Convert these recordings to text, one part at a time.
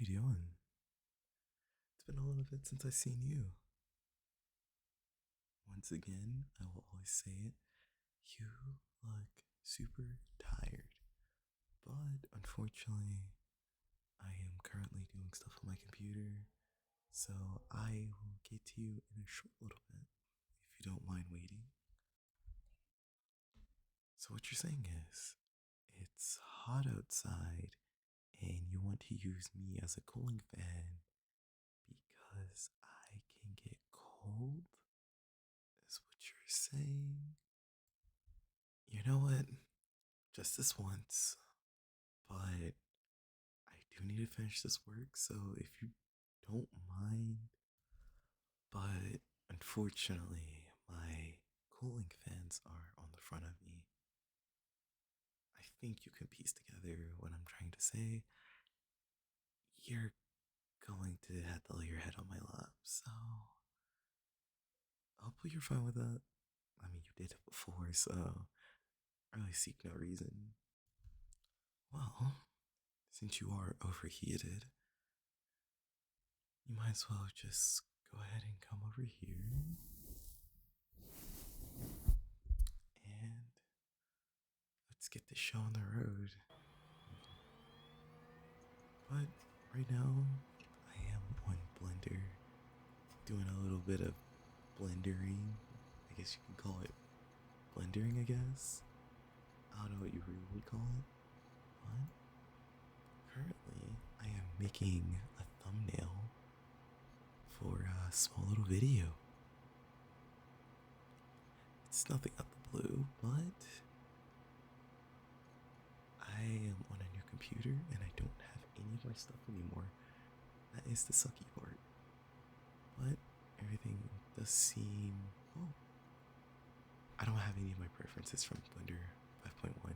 you doing? It's been a little bit since I've seen you. Once again, I will always say it. You look super tired. But unfortunately, I am currently doing stuff on my computer, so I will get to you in a short little bit if you don't mind waiting. So, what you're saying is, it's hot outside and you want to use me as a cooling fan because I can get cold? Is what you're saying? You know what? Just this once, but I do need to finish this work, so if you don't mind, but unfortunately, my cooling fans are on the front of me. I think you can piece together what I'm trying to say. You're going to have to lay your head on my lap, so hopefully you're fine with that. I mean, you did it before, so I really seek no reason. Well, since you are overheated, you might as well just go ahead and come over here. And let's get this show on the road. But right now, I am on Blender, doing a little bit of blendering. I guess you can call it blendering, I guess. I don't know what you really would call it. But currently, I am making a thumbnail for a small little video. It's nothing out the blue, but I am on a new computer and I don't have any of my stuff anymore. That is the sucky part. But everything does seem. Oh, I don't have any of my preferences from Blender 5.1.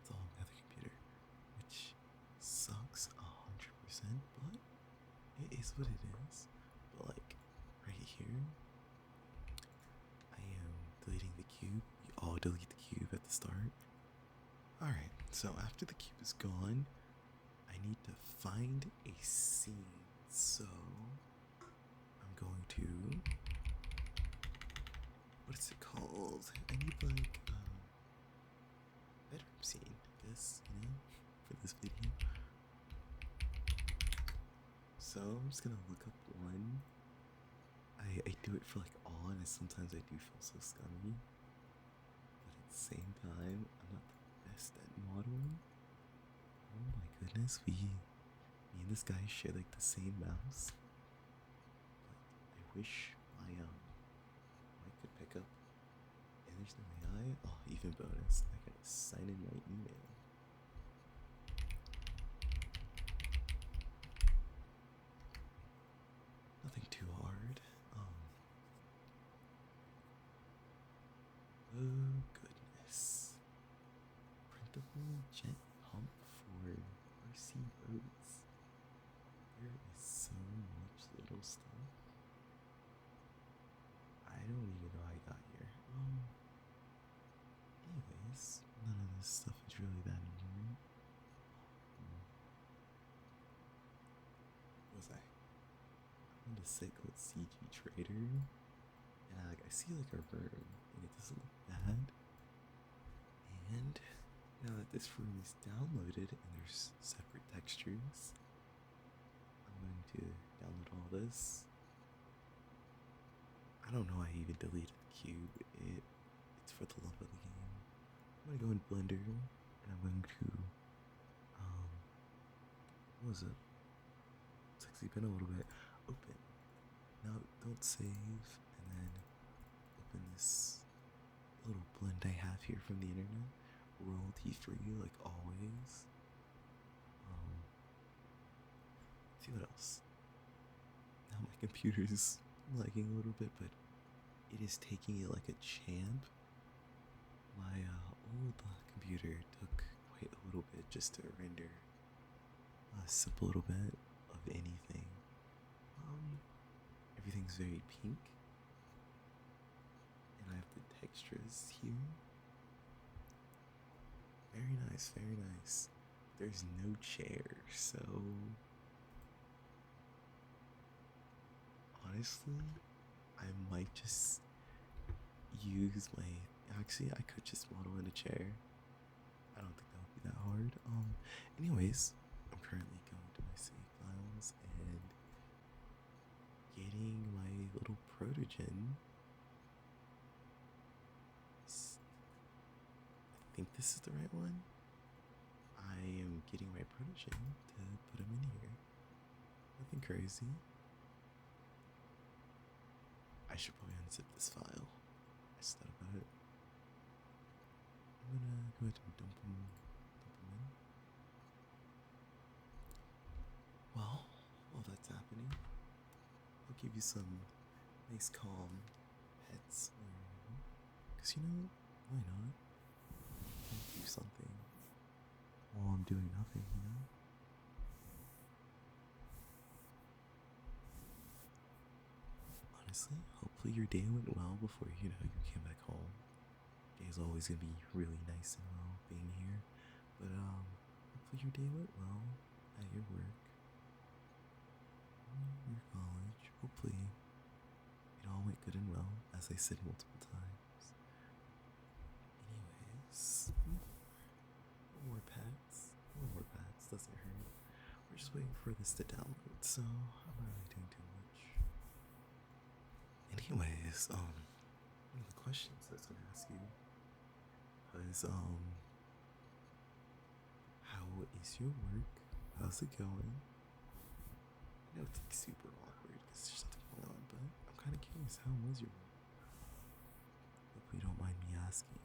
It's all on the other computer, which sucks 100%, but it is what it is. But like right here, I am deleting the cube. You all delete the cube at the start. Alright, so after the cube is gone, I need to find a scene. So I'm going to. What is it called? I need like a bedroom scene, I guess, for this video. So I'm just gonna look up one. I do it for like awe, and sometimes I do feel so scummy. But at the same time, I'm not the best at modeling. Oh my goodness, me and this guy share like the same mouse. But I wish my mic could pick up. And there's no AI. Oh, even bonus. I gotta sign in my email. Nothing too hard. Oh goodness. Printable jet pump for RC boats. There is so much little stuff. I don't even know how I got here. Anyways, none of this stuff is really that important. What was I? I'm on a site called CG Trader, and I see like a room, and it doesn't look bad. And now that this room is downloaded and there's separate textures, I'm going to download all this. I don't know why I even deleted the cube. It's for the love of the game. I'm gonna go in Blender and I'm going to what was it? It's actually been a little bit. Open. Now don't save and then open this little blend I have here from the internet. Royalty free like always. Let's see what else. Now my computer's lagging a little bit, but it is taking it like a champ. My old computer took quite a little bit just to render a simple little bit of anything. Everything's very pink, and I have the textures here. Very nice, very nice. There's no chair, so Honestly, I might just use my. Actually, I could just model in a chair. I don't think that would be that hard. Anyways, I'm currently going to my save files and getting my little protogen. I think this is the right one. I am getting my protogen to put him in here. Nothing crazy. I should probably unzip this file. I just thought about it. I'm gonna go ahead and dump him in. Well, while that's happening, I'll give you some nice calm pets. Because you know, why not? I'll do something while I'm doing nothing, you know? Honestly, hopefully your day went well before you came back home. Day's always gonna be really nice and well being here, but hopefully your day went well at your work, your college. Hopefully it all went good and well, as I said multiple times. Anyways, one more pets doesn't hurt. We're just waiting for this to download, so I'm not really doing too much. Anyways, one of the questions I was gonna ask you was, how is your work? How's it going? I know it's like super awkward because there's nothing going on, but I'm kind of curious. How was your work? Hope you don't mind me asking.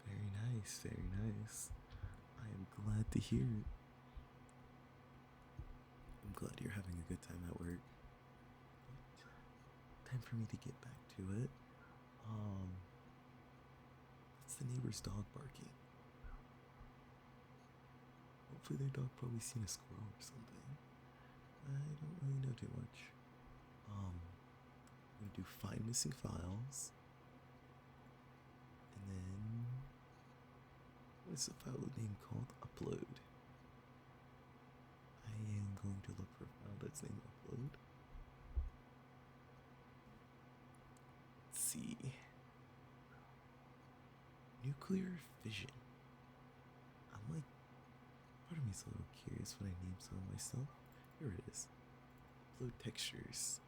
Very nice, very nice. I am glad to hear it. I'm glad you're having a good time at work. But time for me to get back to it. That's the neighbor's dog barking. Hopefully their dog probably seen a squirrel or something. I don't really know too much. I'm gonna do find missing files. And then what is the file name called? Upload. I am going to look for a file that's named upload. Let's see. Nuclear fission. I'm like, part of me's a little curious when I name some of my stuff. Here it is. Upload textures.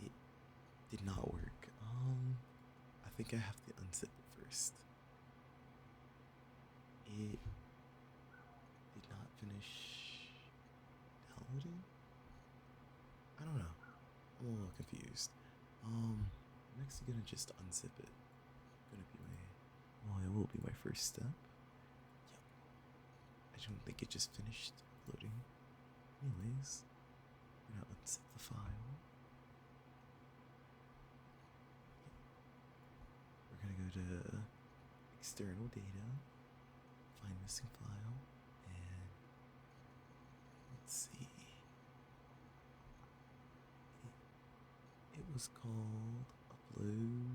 It did not work. I think I have to unzip it first. It did not finish downloading? I don't know. I'm a little confused. I'm actually gonna just unzip it. It will be my first step. Yep. I don't think it just finished loading. Anyways, we're gonna unzip the file. We're gonna go to external data, find missing file, and let's see. It was called upload.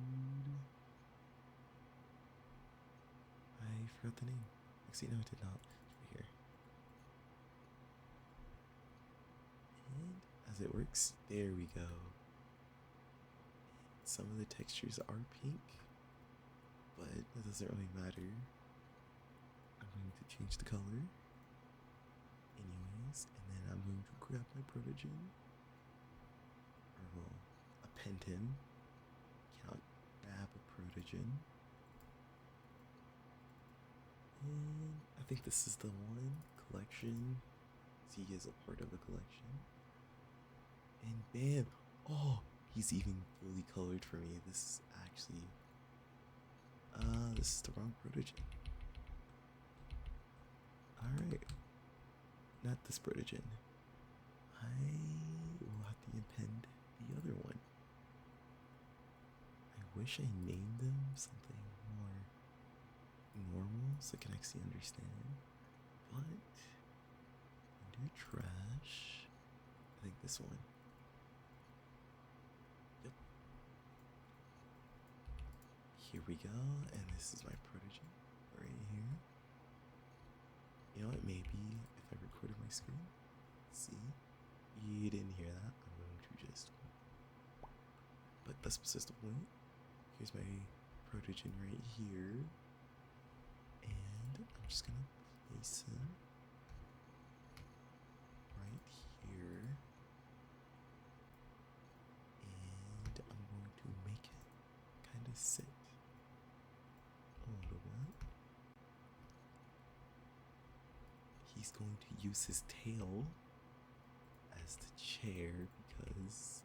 I forgot the name. Actually, no, it did not. It's right here. And as it works, there we go. Some of the textures are pink, but that doesn't really matter. I'm going to change the color. Anyways, and then I'm going to grab my protogen. Or well, append him. Cannot grab a protogen. And I think this is the one. Collection. So he is a part of a collection. And bam! Oh, he's even fully colored for me. This is actually... this is the wrong protogen. Alright. Not this protogen. I will have to append the other one. I wish I named them something more normal so I can actually understand. But under trash, I think this one. Yep. Here we go, and this is my protogen right here. You know what? Maybe if I recorded my screen, see, you didn't hear that. I'm going to just, but that's besides the point. Here's my protogen right here, and I'm just gonna place him right here, and I'm going to make it kind of sit a little bit. He's going to use his tail as the chair because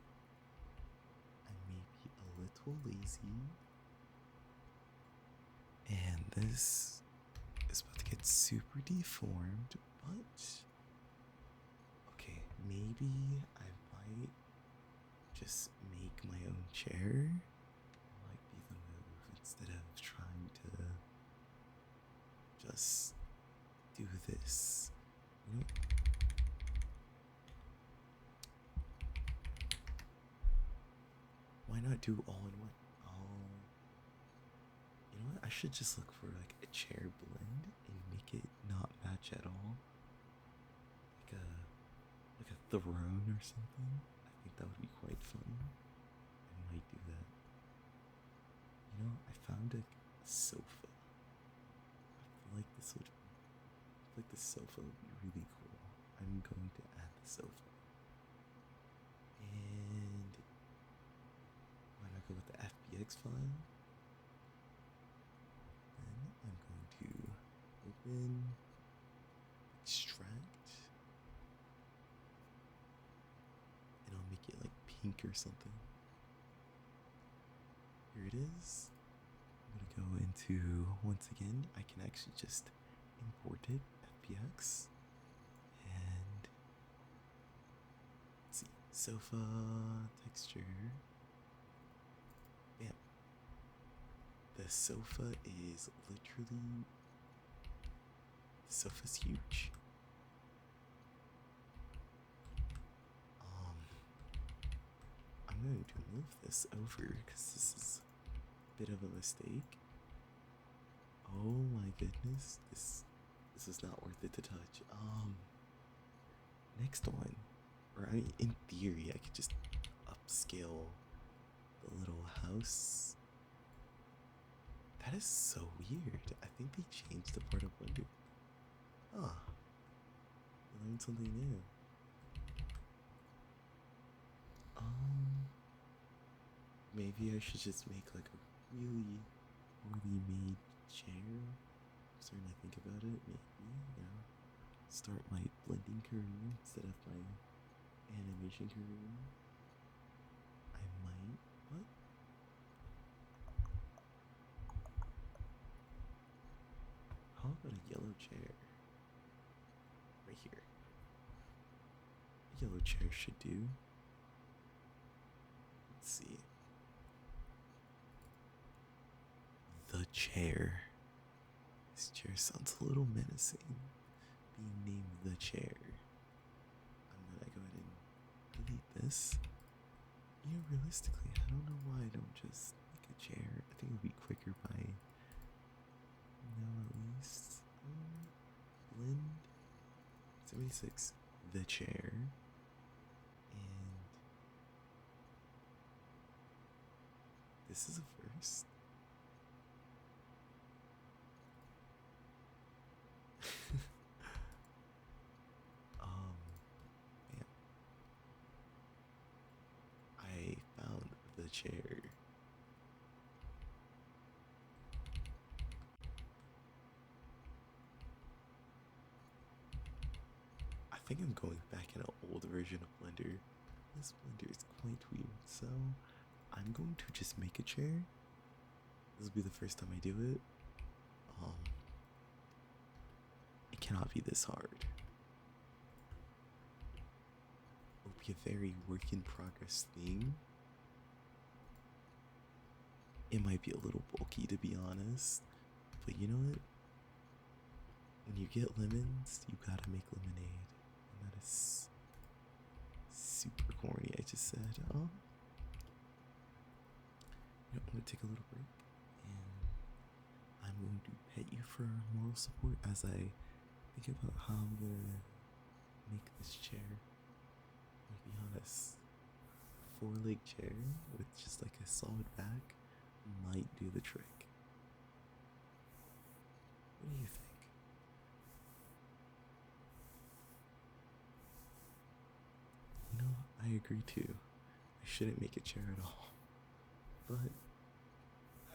I may be a little lazy. And this is about to get super deformed, but okay, maybe I might just make my own chair. Might be the move instead of trying to just do this. You know? Why not do all in one? You know what? I should just look for like a chair blend and make it not match at all. Like a throne or something. I think that would be quite fun. I might do that. You know, I found a sofa. I feel like the sofa would be really cool. I'm going to add the sofa. And why not go with the FBX file? Then I'm going to open, extract, and I'll make it like pink or something. Here it is. I'm gonna go into, once again, I can actually just import it, FBX, and let's see, sofa, texture, bam. The sofa's huge. I'm going to move this over because this is a bit of a mistake. Oh my goodness, this is not worth it to touch. Next one, or I mean, in theory, I could just upscale the little house. That is so weird. I think they changed the part of Blender. Oh, I learned something new. Maybe I should just make like a really poorly made chair. I'm starting to think about it. Maybe, yeah. Start my blending career instead of my animation career. I might. What? How about a yellow chair? Right here. A yellow chair should do. Let's see. The chair. This chair sounds a little menacing. Being named the chair. I'm gonna go ahead and delete this. You know, realistically, I don't know why I don't just make a chair. I think it would be quicker by now at least. Blend 76, the chair, and this is a first. Yeah. I found the chair. I think I'm going back in an old version of Blender. This Blender is quite weird, so I'm going to just make a chair. This will be the first time I do it. It cannot be this hard. It will be a very work in progress thing. It might be a little bulky, to be honest, but you know what? When you get lemons, you gotta make lemonade. And that is super corny, I just said. You know, I'm gonna take a little break and I'm going to pet you for moral support as I think about how I'm gonna make this chair. I'm gonna be honest, a four-leg chair with just like a solid back might do the trick. What do you think? You know, I agree too. I shouldn't make a chair at all, but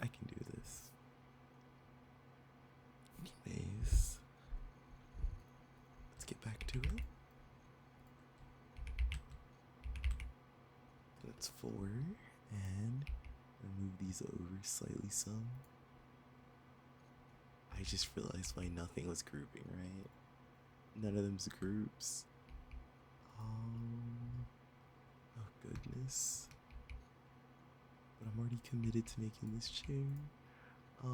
I can do this. Anyways, let's get back to it. That's four, and move these over slightly some. I just realized why nothing was grouping, right? None of them's groups. Oh goodness. But I'm already committed to making this chair. I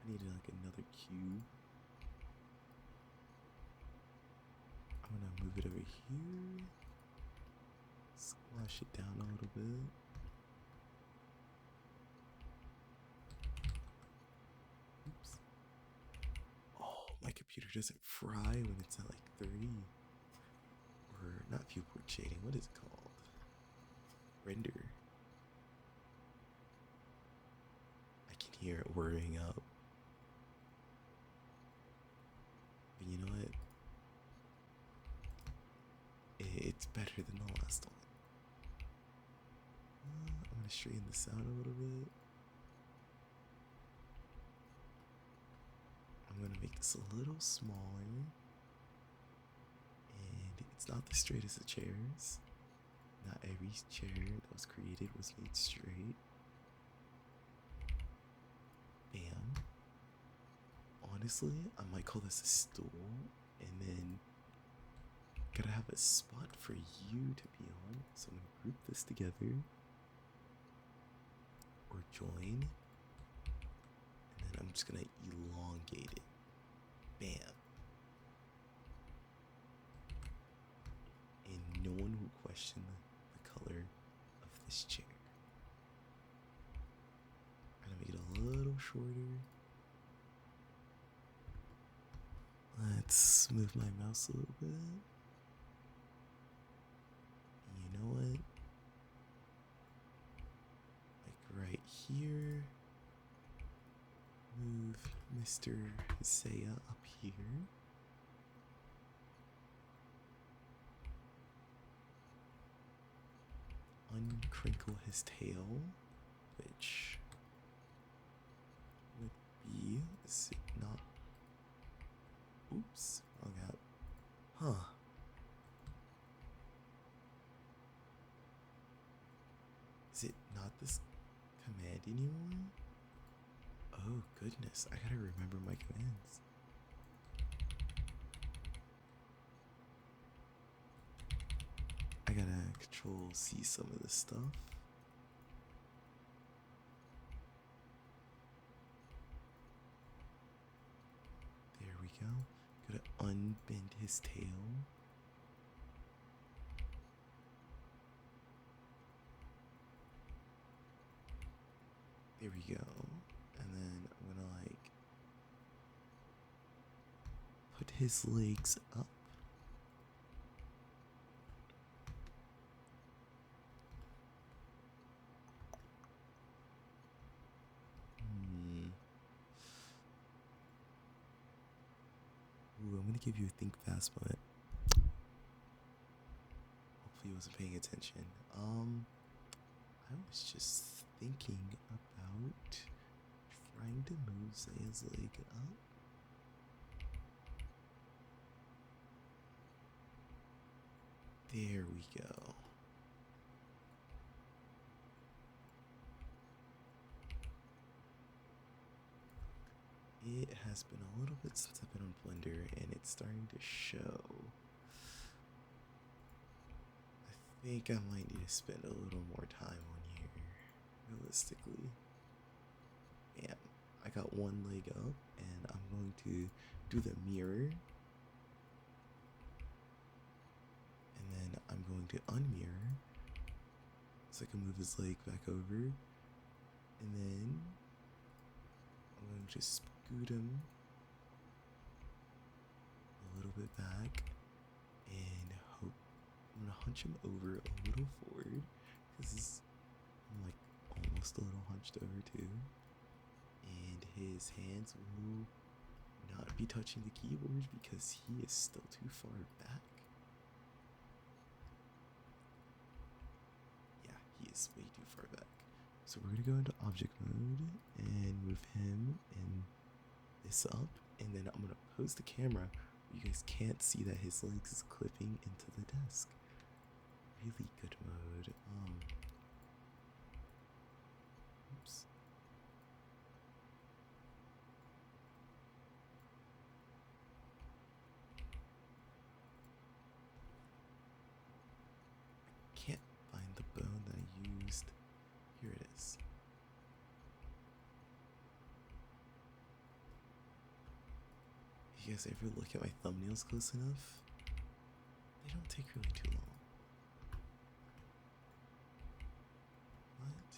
needed like another cube. I'm gonna move it over here. Squash it down a little bit. Oops. Oh, my computer doesn't fry when it's at like 30. Or not viewport shading, what is it called? Render. I can hear it whirring up. But you know what? It's better than the last one. I'm gonna straighten this out a little bit. I'm gonna make this a little smaller. And it's not the straight as the chairs. Not every chair that was created was made straight. Bam. Honestly, I might call this a stool, and then gotta have a spot for you to be on. So I'm gonna group this together, or join, and then I'm just gonna elongate it. Bam. And no one will question the color of this chair. I'm gonna make it a little shorter. Let's move my mouse a little bit. And you know what? Like right here. Move Mr. Isaiah up here. Uncrinkle his tail, which would be, is it not? Oops, wrong app. Huh. Is it not this command anymore? Oh goodness, I gotta remember my commands. I gotta control C some of this stuff. There we go. Gotta unbend his tail. There we go. And then I'm gonna like put his legs up. Ooh, I'm gonna give you a think fast moment. Hopefully you wasn't paying attention. I was just thinking about trying to move Zaya's leg up. There we go. It has been a little bit since I've been on Blender, and it's starting to show. I think I might need to spend a little more time on here, realistically. Bam. I got one leg up, and I'm going to do the mirror. And then I'm going to unmirror, so I can move his leg back over. And then going to scoot him a little bit back and hope. I'm gonna hunch him over a little forward because I'm like almost a little hunched over too. And his hands will not be touching the keyboard because he is still too far back. Yeah, he is way too far back. So we're gonna go into object mode and move him and this up, and then I'm gonna pose the camera. You guys can't see that his legs is clipping into the desk. Really good mode. Oops. Can't find the bone that I used. Here it is. You guys ever look at my thumbnails close enough? They don't take really too long. What?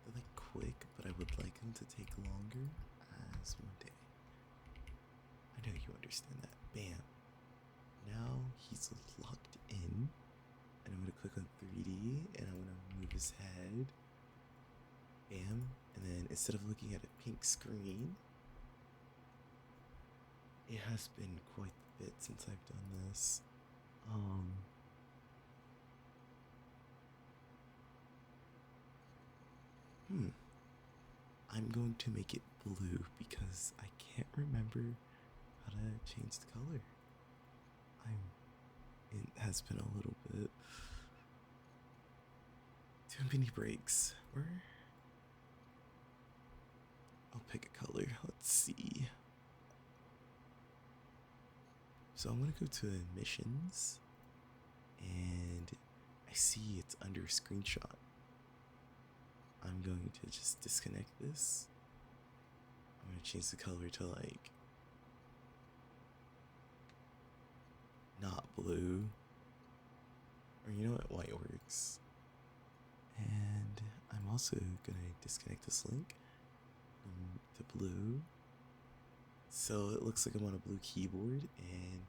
They're like quick, but I would like them to take longer as one day. I know you understand that. Bam. Now he's locked in. And I'm gonna click on 3D and I'm gonna move his head. Bam. And then instead of looking at a pink screen, it has been quite a bit since I've done this. I'm going to make it blue because I can't remember how to change the color. It has been a little bit too many breaks. I'll pick a color. Let's see. So I'm gonna go to emissions, and I see it's under screenshot. I'm going to just disconnect this. I'm gonna change the color to like not blue, or you know what, white works. And I'm also gonna disconnect this link to blue, so it looks like I'm on a blue keyboard, and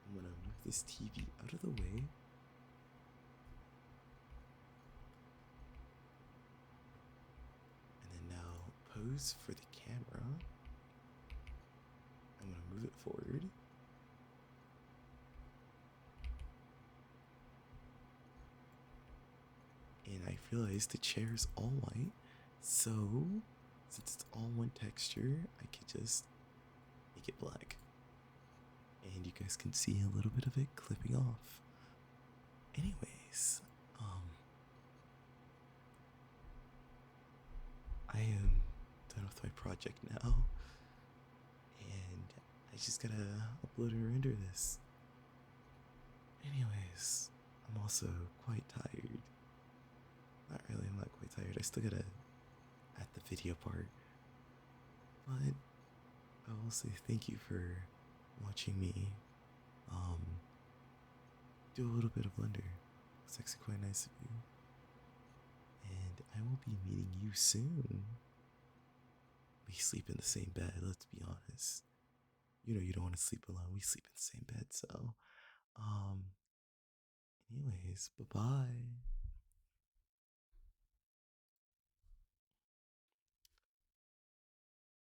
I'm gonna move this TV out of the way. And then now pose for the camera. I'm gonna move it forward. And I realized the chair is all white, so since it's all one texture, I could just make it black. And you guys can see a little bit of it clipping off. Anyways, I am done with my project now, and I just gotta upload and render this. Anyways, I'm also quite tired. Not really, I'm not quite tired. I still gotta add the video part. But I will say thank you for watching me do a little bit of Blender. It's actually quite nice of you. And I will be meeting you soon. We sleep in the same bed, let's be honest. You know you don't want to sleep alone. We sleep in the same bed, so anyways, bye-bye.